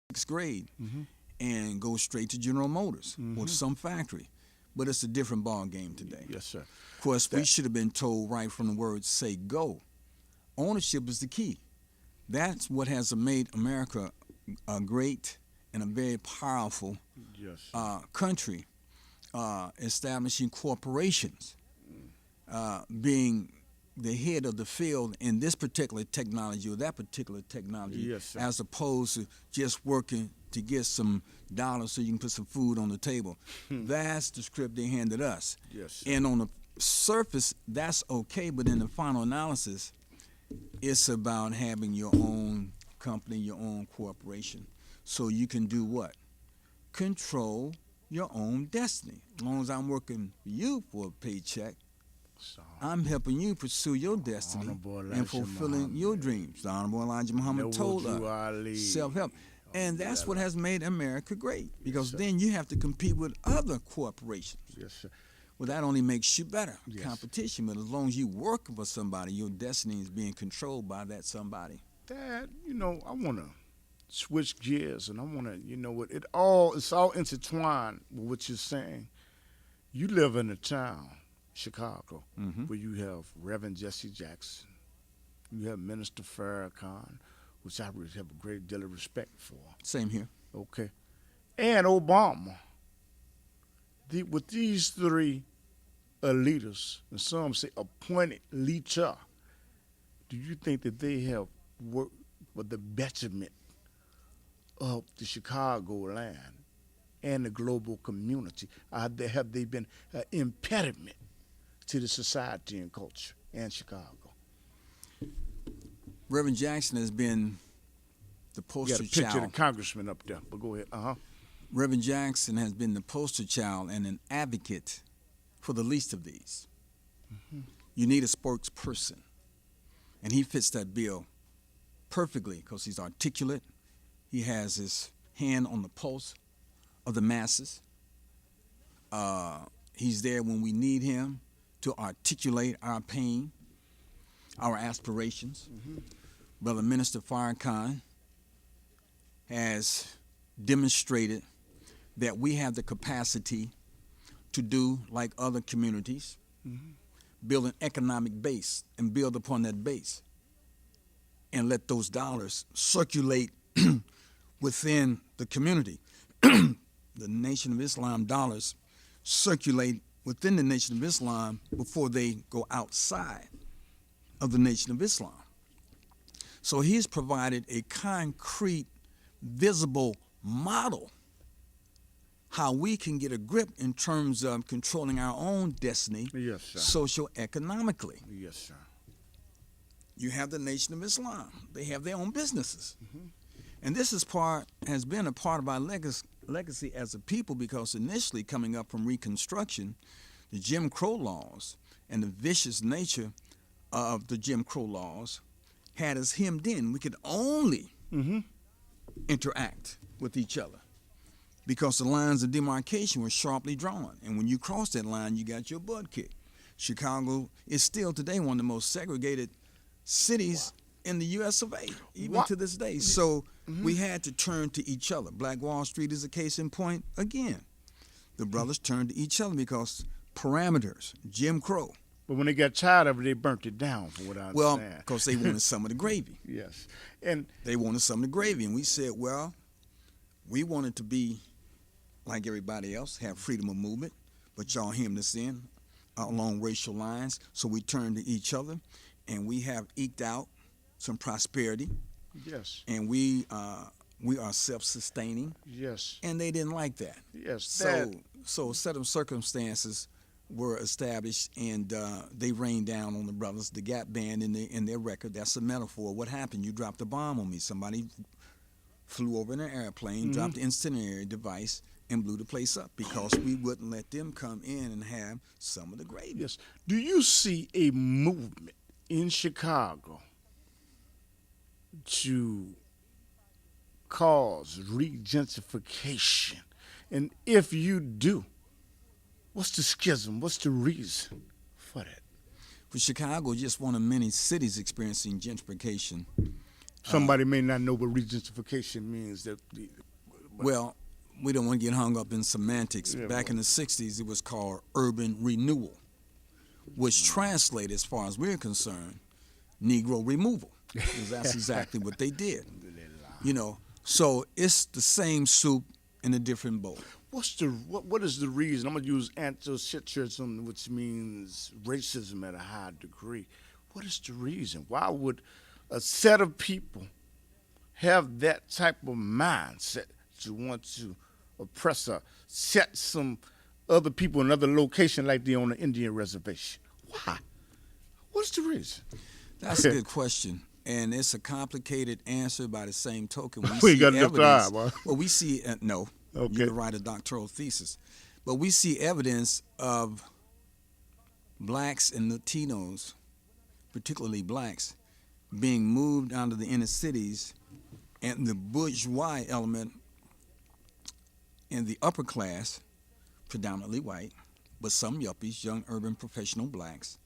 sixth grade Mm-hmm. and go straight to General Motors or Mm-hmm. some factory. But it's a different ball game today. Yes, sir. Of course, we That should have been told right from the word say go. Ownership is the key. That's what has made America a great and a very powerful yes, sir. country, establishing corporations, being the head of the field in this particular technology or that particular technology, Yes, sir. as opposed to just working to get some dollars so you can put some food on the table. That's the script they handed us. Yes, sir. And on the surface, that's okay, but in the final analysis, it's about having your own company, your own corporation, so you can do what? Control your own destiny. As long as I'm working for you for a paycheck, So, I'm helping you pursue your destiny Honorable and Elijah fulfilling your Muhammad. dreams. The Honorable Elijah Muhammad Noble told Drew us Ali. self-help. And that's what has made America great, because sir. then you have to compete with other corporations. Yes, sir. Well, that only makes you better, Yes. competition. But as long as you working for somebody, your destiny is being controlled by that somebody. Dad, I want to switch gears, and I want to, what it's all intertwined with what you're saying. You live in a town, Chicago, Mm-hmm. where you have Reverend Jesse Jackson, you have Minister Farrakhan, which I really have a great deal of respect for. Same here. Okay, and Obama. With these three leaders, and some say appointed leader, do you think that they have worked for the betterment of the Chicago land and the global community? Have they been an impediment to the society and culture and Chicago? Reverend Jackson has been the You got poster a picture of the child. congressman up there, but go ahead. Reverend Jackson has been the poster child and an advocate for the least of these. You need a spokesperson, and he fits that bill perfectly because he's articulate. He has his hand on the pulse of the masses. He's there when we need him to articulate our pain, our aspirations. Brother Minister Farrakhan has demonstrated that we have the capacity to do like other communities, build an economic base and build upon that base and let those dollars circulate within the community. The Nation of Islam dollars circulate within the Nation of Islam before they go outside of the Nation of Islam. So he's provided a concrete, visible model how we can get a grip in terms of controlling our own destiny Yes, sir. socio-economically. Yes, sir. You have the Nation of Islam. They have their own businesses. And this has been a part of our legacy as a people, because initially coming up from Reconstruction, the Jim Crow laws and the vicious nature of the Jim Crow laws had us hemmed in. We could only interact with each other because the lines of demarcation were sharply drawn. And when you crossed that line, you got your butt kicked. Chicago is still today one of the most segregated cities in the U.S. of A, even to this day. So we had to turn to each other. Black Wall Street is a case in point again. The brothers turned to each other because parameters, Jim Crow. But when they got tired of it, they burnt it down, from what I understand. Well, because they wanted some of the gravy. Yes. And They wanted some of the gravy. And we said, well, we wanted to be like everybody else, have freedom of movement, but y'all hemmed us in along racial lines. So we turned to each other, and we have eked out some prosperity, yes, and we are self-sustaining, yes, and they didn't like that. yes. So a set of circumstances were established, and they rained down on the brothers. The Gap Band in their record, that's a metaphor. What happened? You dropped a bomb on me. Somebody flew over in an airplane, dropped an incendiary device, and blew the place up because we wouldn't let them come in and have some of the gravy. Yes. Do you see a movement in Chicago to cause re-gentrification? And if you do, what's the schism? What's the reason for that? For Chicago, just one of many cities experiencing gentrification, Somebody may not know what regentification means. Well, we don't want to get hung up in semantics. Yeah, Back in the 60s, it was called urban renewal, which translated, as far as we're concerned, Negro removal. Because that's exactly what they did. So it's the same soup in a different bowl. What is the reason? I'm gonna use anti-Semitism, which means racism at a high degree. What is the reason? Why would a set of people have that type of mindset to want to oppress or set some other people in another location like they on an Indian reservation? Why? What's the reason? That's a good question. And it's a complicated answer. By the same token, We see got enough evidence. time, huh? Well, we see no. Okay. You can write a doctoral thesis, but we see evidence of blacks and Latinos, particularly blacks, being moved out of the inner cities, and the bourgeois element in the upper class, predominantly white, but some yuppies, young urban professional blacks,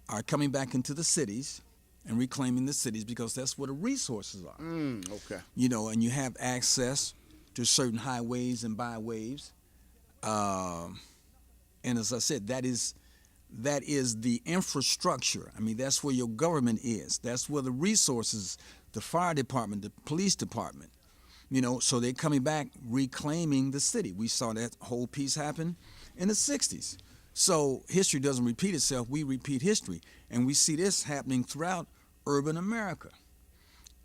are coming back into the cities and reclaiming the cities because that's where the resources are. Okay. And you have access to certain highways and byways. And as I said, that is the infrastructure. I mean, that's where your government is. That's where the resources, the fire department, the police department, so they're coming back reclaiming the city. We saw that whole piece happen in the 60s. So history doesn't repeat itself. We repeat history. And we see this happening throughout urban America.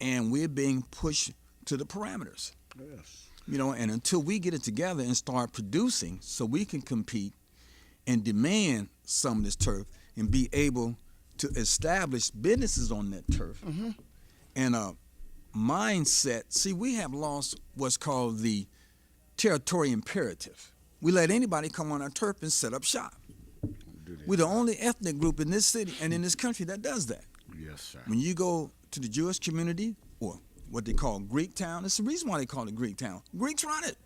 And we're being pushed to the parameters. Yes. And until we get it together and start producing so we can compete and demand some of this turf and be able to establish businesses on that turf and a mindset. See, we have lost what's called the territory imperative. We let anybody come on our turf and set up shop. We're the only ethnic group in this city and in this country that does that. Yes, sir. When you go to the Jewish community or what they call Greek town, it's the reason why they call it Greek town. Greeks run it.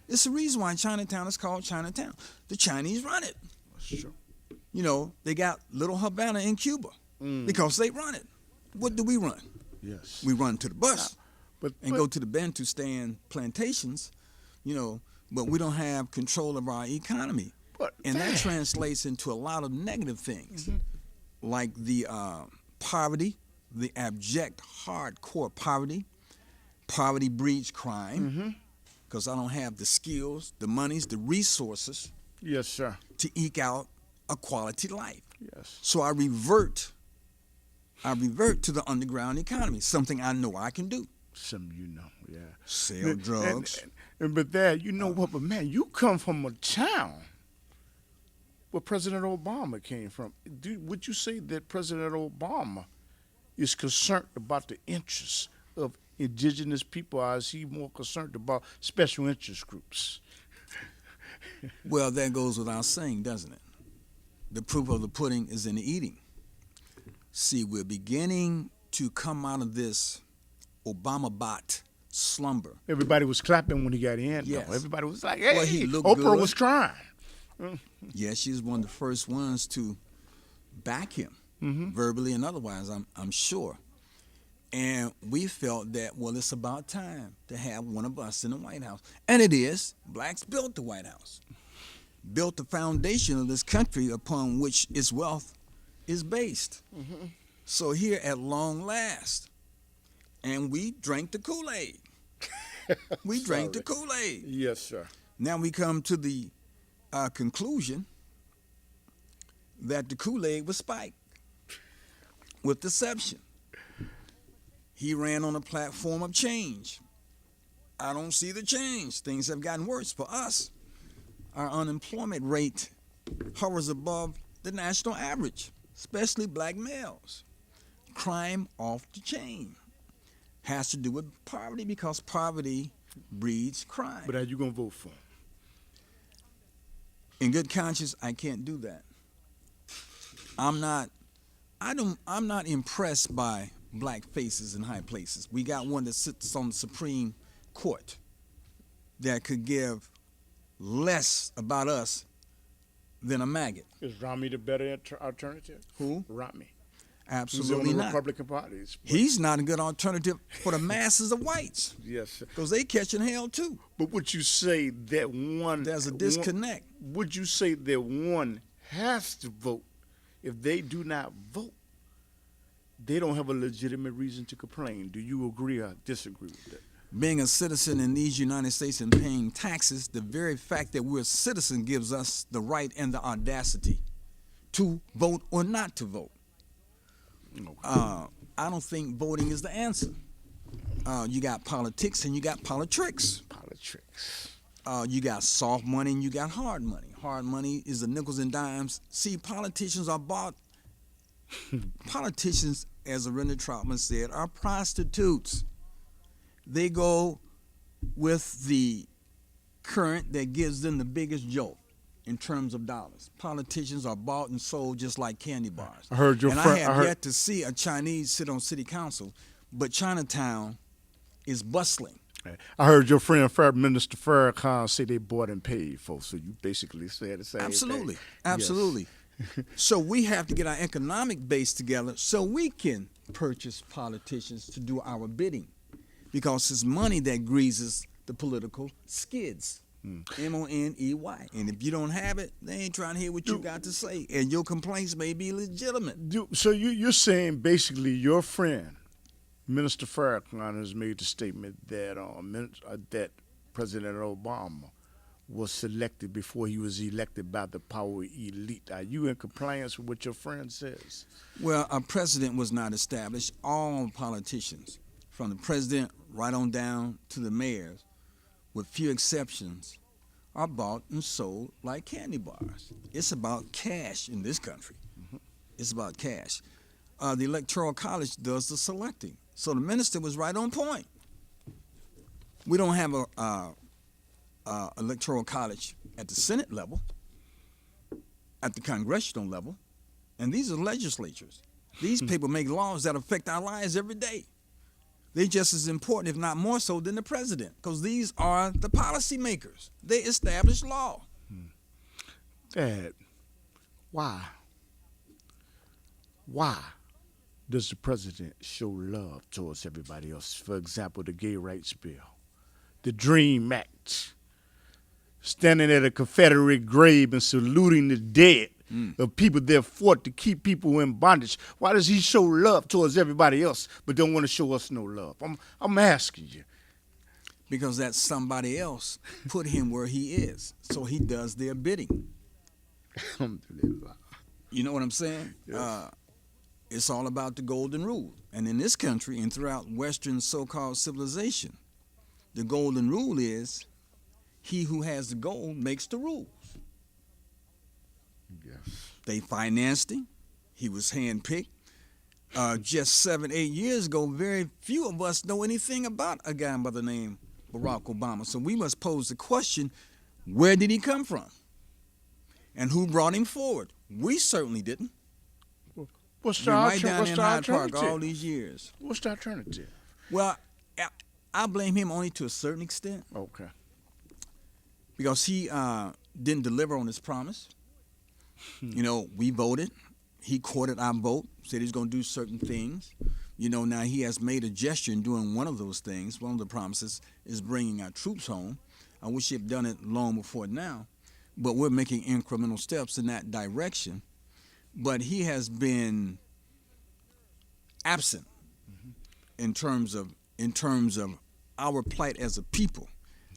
It's the reason why Chinatown is called Chinatown. The Chinese run it. That's true. They got Little Havana in Cuba because they run it. What do we run? Yes. We run to the bus But go to the Bantustan plantations, but we don't have control of our economy. And that translates into a lot of negative things, like the poverty, the abject, hardcore poverty. Poverty breeds crime because I don't have the skills, the monies, the resources Yes, sir. to eke out a quality life. Yes. So I revert to the underground economy, something I know I can do. Some yeah. Sell drugs. But that, what, but man, you come from a town where President Obama came from. Would you say that President Obama is concerned about the interests of indigenous people, or is he more concerned about special interest groups? Well, that goes without saying, doesn't it? The proof of the pudding is in the eating. See, we're beginning to come out of this Obama-bot slumber. Everybody was clapping when he got in. Yes. Though. Everybody was like, hey, Well, he looked Oprah good. was crying. Yeah, she's one of the first ones to back him, verbally and otherwise, I'm sure. And we felt that, well, it's about time to have one of us in the White House. And it is. Blacks built the White House, built the foundation of this country upon which its wealth is based. So here at long last, and we drank the Kool-Aid. We drank the Kool-Aid. Yes, sir. Now we come to the conclusion that the Kool-Aid was spiked with deception. He ran on a platform of change. I don't see the change. Things have gotten worse for us. Our unemployment rate hovers above the national average, especially black males. Crime off the chain. Has to do with poverty because poverty breeds crime. But are you going to vote for him? In good conscience, I can't do that. I'm not impressed by black faces in high places. We got one that sits on the Supreme Court that could give less about us than a maggot. Is Rami the better alternative? Who? Rami. Absolutely He's on the not. Republican Party. He's not a good alternative for the masses of whites. Yes, sir. Because they catching hell too. But would you say that one? There's a disconnect. Would you say that one has to vote? If they do not vote, they don't have a legitimate reason to complain. Do you agree or disagree with that? Being a citizen in these United States and paying taxes, the very fact that we're a citizen gives us the right and the audacity to vote or not to vote. Okay. I don't think voting is the answer. You got politics and you got politics. Politics. You got soft money and you got hard money. Hard money is the nickels and dimes. See, politicians are bought. Politicians, as Arenda Troutman said, are prostitutes. They go with the current that gives them the biggest jolt in terms of dollars. Politicians are bought and sold just like candy bars. I heard your and friend. I have yet to see a Chinese sit on city council, but Chinatown is bustling. I heard your friend Minister Farrakhan say they bought and paid, folks. So you basically said the same Absolutely, thing. absolutely. Yes. So we have to get our economic base together so we can purchase politicians to do our bidding, because it's money that greases the political skids. M-O-N-E-Y. And if you don't have it, they ain't trying to hear what you got to say, and your complaints may be legitimate. So you're saying basically your friend Minister Farrakhan has made the statement that that President Obama was selected before he was elected by the power elite. Are you in compliance with what your friend says? Well, a president was not established. All politicians, from the president right on down to the mayors, with few exceptions, are bought and sold like candy bars. It's about cash in this country. It's about cash. The Electoral College does the selecting. So the minister was right on point. We don't have a Electoral College at the Senate level, at the congressional level, and these are legislatures. These people make laws that affect our lives every day. They're just as important, if not more so, than the president, because these are the policy makers. They establish law. Dad, why does the president show love towards everybody else? For example, the gay rights bill, the DREAM Act, standing at a Confederate grave and saluting the dead of people that fought to keep people in bondage. Why does he show love towards everybody else but don't want to show us no love? I'm asking you. Because that somebody else put him where he is, so he does their bidding. You know what I'm saying? Yes. It's all about the golden rule. And in this country and throughout Western so-called civilization, the golden rule is he who has the gold makes the rules. Yes. They financed him. He was handpicked. Just 7-8 years ago, very few of us know anything about a guy by the name Barack Obama. So we must pose the question, where did he come from? And who brought him forward? We certainly didn't. What's the Right down in Hyde alternative? Park all these years. What's the alternative? Well, I blame him only to a certain extent, Okay. because he didn't deliver on his promise. You know, we voted. He courted our vote, said he's going to do certain things. You know, now he has made a gesture in doing one of those things. One of the promises is bringing our troops home. I wish he had done it long before now, but we're making incremental steps in that direction. But he has been absent in terms of our plight as a people.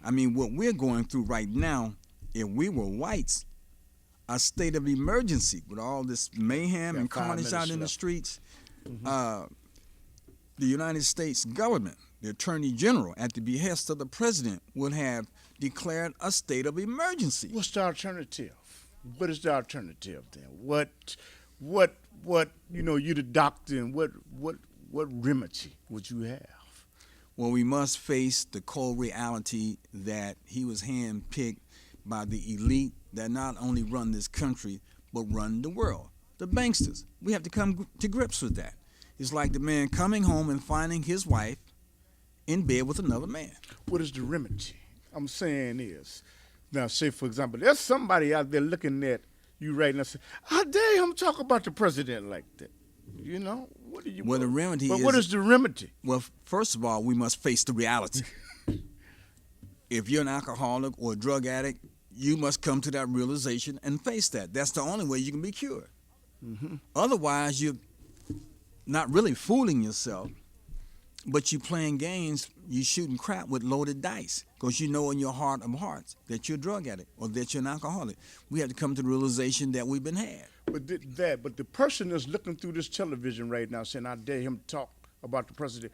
I mean, what we're going through right now, if we were whites, a state of emergency with all this mayhem and carnage out in the streets. The United States government, the Attorney General, at the behest of the President, would have declared a state of emergency. What's the alternative? What is the alternative then? What you're the doctor, and what remedy would you have? Well, we must face the cold reality that he was handpicked by the elite that not only run this country, but run the world. The banksters. We have to come to grips with that. It's like the man coming home and finding his wife in bed with another man. What is the remedy? I'm saying is, now say for example, there's somebody out there looking at you right now saying, how dare him talk about the president like that? You know, what do you? Well, the remedy but is. what is the remedy? Well, first of all, we must face the reality. If you're an alcoholic or a drug addict, you must come to that realization and face that. That's the only way you can be cured. Mm-hmm. Otherwise, you're not really fooling yourself, but you're playing games, you're shooting crap with loaded dice because you know in your heart of hearts that you're a drug addict or that you're an alcoholic. We have to come to the realization that we've been had. But the person that's looking through this television right now saying, I dare him to talk about the president,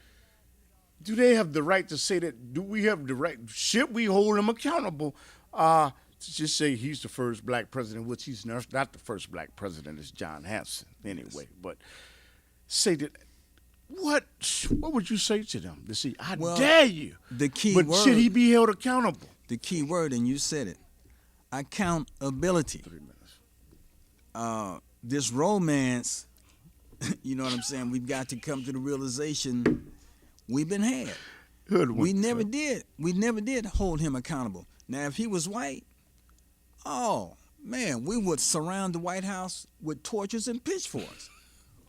do they have the right to say that? Do we have the right? Should we hold him accountable to just say he's the first black president, which he's not the first black president, it's John Hanson anyway. But say that, what would you say to them? To say, I dare you. The key but word, should he be held accountable? The key word, and you said it, accountability. 3 minutes. This romance, you know what I'm saying? We've got to come to the realization we've been had. We never did hold him accountable. Now, if he was white, oh man, we would surround the White House with torches and pitchforks.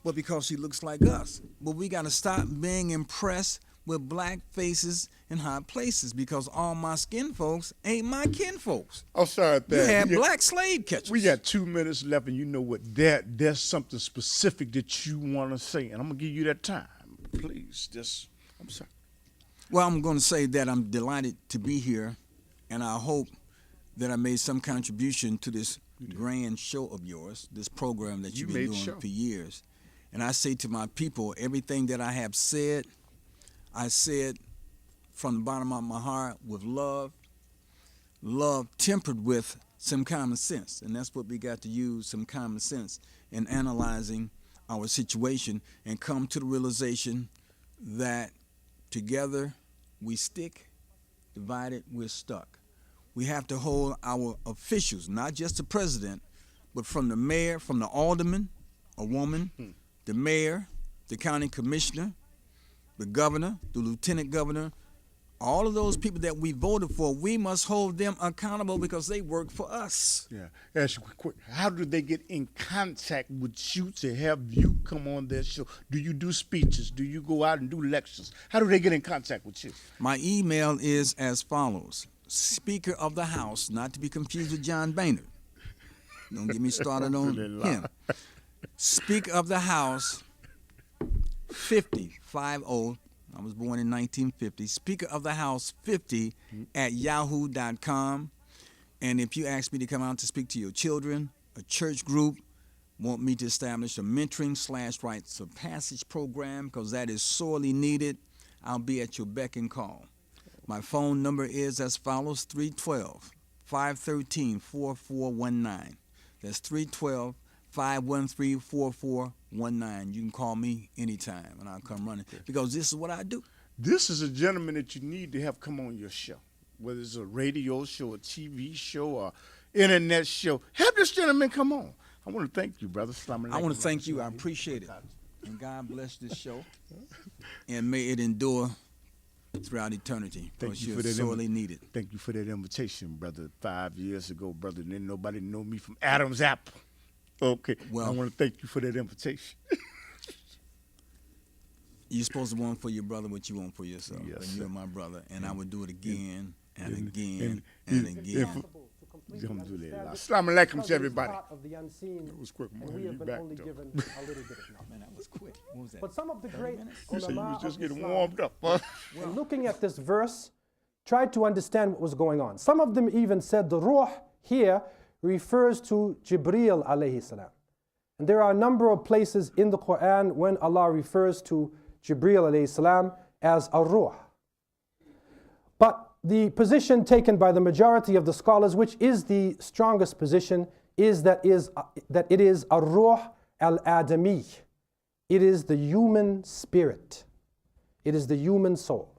But because he looks like us, but we got to stop being impressed with black faces in high places because all my skin folks ain't my kin folks. I'm sorry, you had black slave catchers. We got 2 minutes left, and you know what? There's something specific that you want to say, and I'm gonna give you that time. Please, I'm sorry. Well, I'm going to say that I'm delighted to be here, and I hope that I made some contribution to this grand show of yours, this program that you've been doing for years. And I say to my people, everything that I have said, I said from the bottom of my heart with love tempered with some common sense. And that's what we got to use, some common sense in analyzing our situation and come to the realization that together we stick, divided we're stuck. We have to hold our officials, not just the president, but from the mayor, from the alderman, a woman, the mayor, the county commissioner, the governor, the lieutenant governor, all of those people that we voted for, we must hold them accountable because they work for us. Yeah. Ask you quick, how do they get in contact with you to have you come on their show? Do you do speeches? Do you go out and do lectures? How do they get in contact with you? My email is as follows. Speaker of the House, not to be confused with John Boehner. Don't get me started on him. Speaker of the House, 50. I was born in 1950. Speaker of the House 50 at yahoo.com. And if you ask me to come out to speak to your children, a church group, want me to establish a mentoring/rites of passage program because that is sorely needed, I'll be at your beck and call. My phone number is as follows, 312-513-4419. That's 312-513-4419. You can call me anytime, and I'll come running because this is what I do. This is a gentleman that you need to have come on your show, whether it's a radio show, a TV show, or internet show. Have this gentleman come on. I want to thank you, brother. I want to thank you. I appreciate it. And God bless this show, and may it endure throughout eternity. Thank you for that. Sorely needed. Thank you for that invitation, brother. 5 years ago, brother, and then nobody know me from Adam's apple. Okay. Well, I want to thank you for that invitation. You're supposed to want for your brother what you want for yourself. Yes, and you're my brother, and I would do it again and again and again. Assalamu alaikum to everybody. That was quick. And we have been only given a little bit of knowledge. Man, that was quick. What was that? But some of the great You said you was just getting Islam, warmed up, huh? when looking at this verse, tried to understand what was going on. Some of them even said the ruh here refers to Jibreel alayhi salam. And there are a number of places in the Quran when Allah refers to Jibreel alayhi salam as a ruh. But the position taken by the majority of the scholars, which is the strongest position, is that it is a ruh al-adami. It is the human spirit. It is the human soul.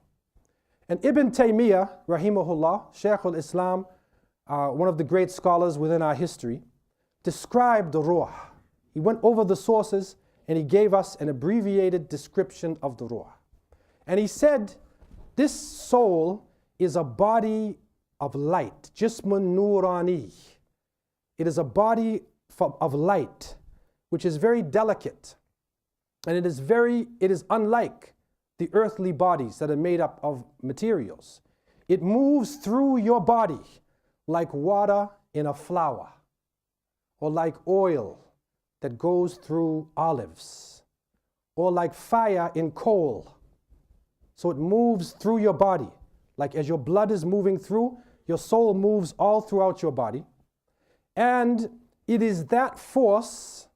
And Ibn Taymiyyah, rahimahullah, Shaykh al-Islam, one of the great scholars within our history, described the ruh. He went over the sources and he gave us an abbreviated description of the ruh. And he said, this soul is a body of light, jismun nurani. It is a body of light, which is very delicate. And it is unlike the earthly bodies that are made up of materials. It moves through your body like water in a flour, or like oil that goes through olives, or like fire in coal. So it moves through your body. Like as your blood is moving through, your soul moves all throughout your body. And it is that force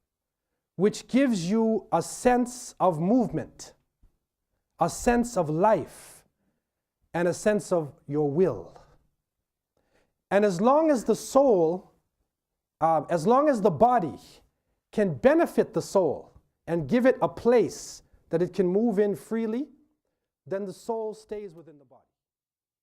which gives you a sense of movement, a sense of life, and a sense of your will. And as long as the soul, as long as the body can benefit the soul and give it a place that it can move in freely, then the soul stays within the body.